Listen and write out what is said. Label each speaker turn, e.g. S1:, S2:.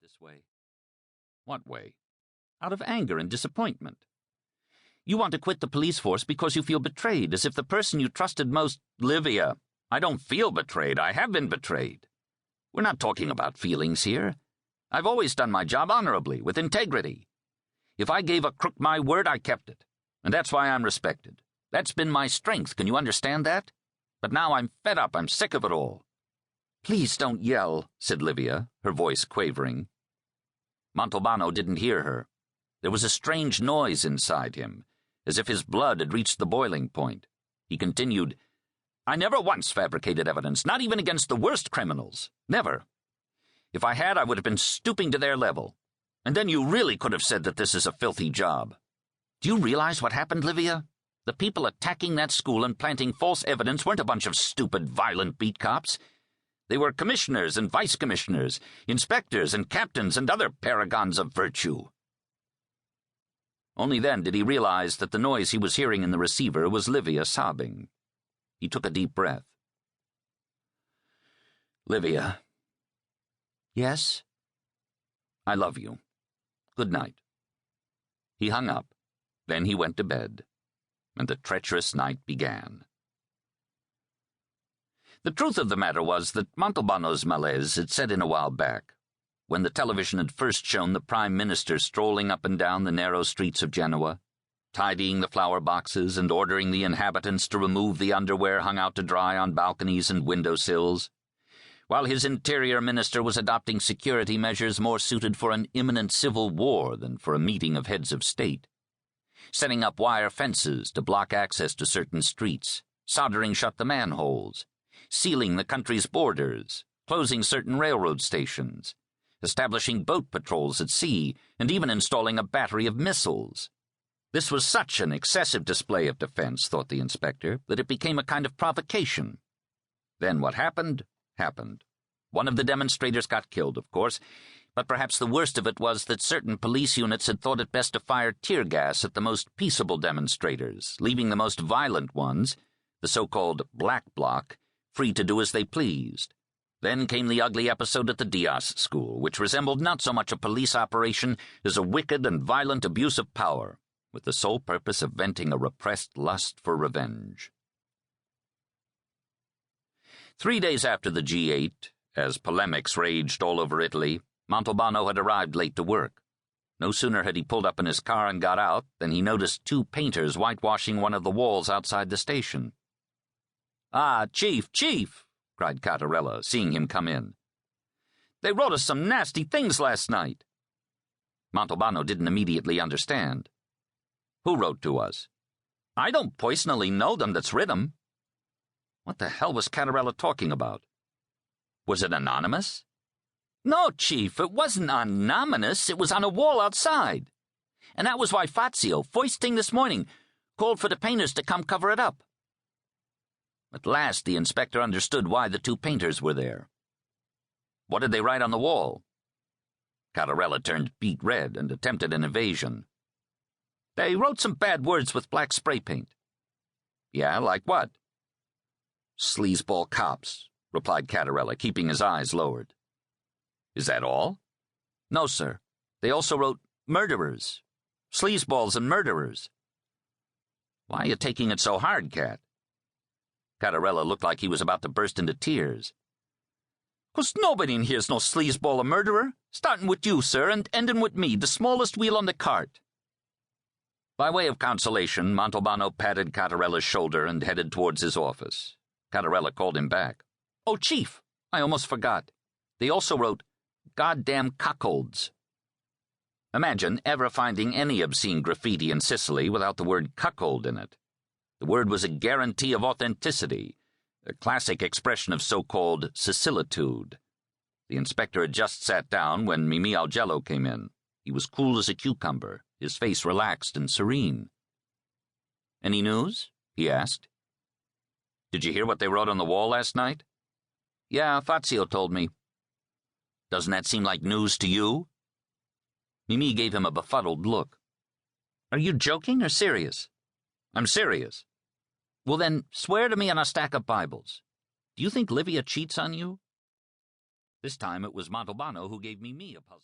S1: this way. What way? Out of anger and disappointment. You want to quit the police force because you feel betrayed, as if the person you trusted most— Livia, I don't feel betrayed. I have been betrayed. We're not talking about feelings here. I've always done my job honorably, with integrity. If I gave a crook my word, I kept it. And that's why I'm respected. That's been my strength. Can you understand that? But now I'm fed up. I'm sick of it all. Please don't yell, said Livia, her voice quavering. Montalbano didn't hear her. There was a strange noise inside him, as if his blood had reached the boiling point. He continued, I never once fabricated evidence, not even against the worst criminals. Never. If I had, I would have been stooping to their level. And then you really could have said that this is a filthy job. Do you realize what happened, Livia? The people attacking that school and planting false evidence weren't a bunch of stupid, violent beat cops. They were commissioners and vice-commissioners, inspectors and captains and other paragons of virtue. Only then did he realize that the noise he was hearing in the receiver was Livia sobbing. He took a deep breath. Livia. Yes? I love you. Good night. He hung up. Then he went to bed, and the treacherous night began. The truth of the matter was that Montalbano's malaise had set in a while back, when the television had first shown the Prime Minister strolling up and down the narrow streets of Genoa, tidying the flower boxes and ordering the inhabitants to remove the underwear hung out to dry on balconies and windowsills, while his Interior Minister was adopting security measures more suited for an imminent civil war than for a meeting of heads of state, setting up wire fences to block access to certain streets, soldering shut the manholes, sealing the country's borders, closing certain railroad stations, establishing boat patrols at sea, and even installing a battery of missiles. This was such an excessive display of defense, thought the inspector, that it became a kind of provocation. Then what happened, happened. One of the demonstrators got killed, of course, but perhaps the worst of it was that certain police units had thought it best to fire tear gas at the most peaceable demonstrators, leaving the most violent ones, the so-called Black Bloc, free to do as they pleased. Then came the ugly episode at the Diaz school, which resembled not so much a police operation as a wicked and violent abuse of power, with the sole purpose of venting a repressed lust for revenge. 3 days after the G8, as polemics raged all over Italy, Montalbano had arrived late to work. No sooner had he pulled up in his car and got out than he noticed 2 painters whitewashing one of the walls outside the station. "Ah, Chief, Chief!" cried Cattarella, seeing him come in. "They wrote us some nasty things last night." Montalbano didn't immediately understand. "Who wrote to us?" "I don't personally know them that's writ 'em." What the hell was Cattarella talking about? Was it anonymous? "No, Chief, it wasn't anonymous. It was on a wall outside. And that was why Fazio, first thing this morning, called for the painters to come cover it up." At last the inspector understood why the 2 painters were there. What did they write on the wall? Cattarella turned beet red and attempted an evasion. "They wrote some bad words with black spray paint." "Yeah, like what?" "Sleazeball cops," replied Cattarella, keeping his eyes lowered. "Is that all?" "No, sir. They also wrote murderers. Sleazeballs and murderers." "Why are you taking it so hard, Cat?" Cattarella looked like he was about to burst into tears. "'Cause nobody in here's no sleazeball or murderer, starting with you, sir, and ending with me, the smallest wheel on the cart." By way of consolation, Montalbano patted Cattarella's shoulder and headed towards his office. Cattarella called him back. "Oh, Chief, I almost forgot. They also wrote, goddamn cuckolds." Imagine ever finding any obscene graffiti in Sicily without the word cuckold in it. The word was a guarantee of authenticity, a classic expression of so-called Sicilitude. The inspector had just sat down when Mimi Algello came in. He was cool as a cucumber, his face relaxed and serene. "Any news?" he asked. "Did you hear what they wrote on the wall last night?" "Yeah, Fazio told me." "Doesn't that seem like news to you?" Mimi gave him a befuddled look. "Are you joking or serious?" "I'm serious." "Well then, swear to me on a stack of Bibles. Do you think Livia cheats on you?" This time it was Montalbano who gave Mimi a puzzle.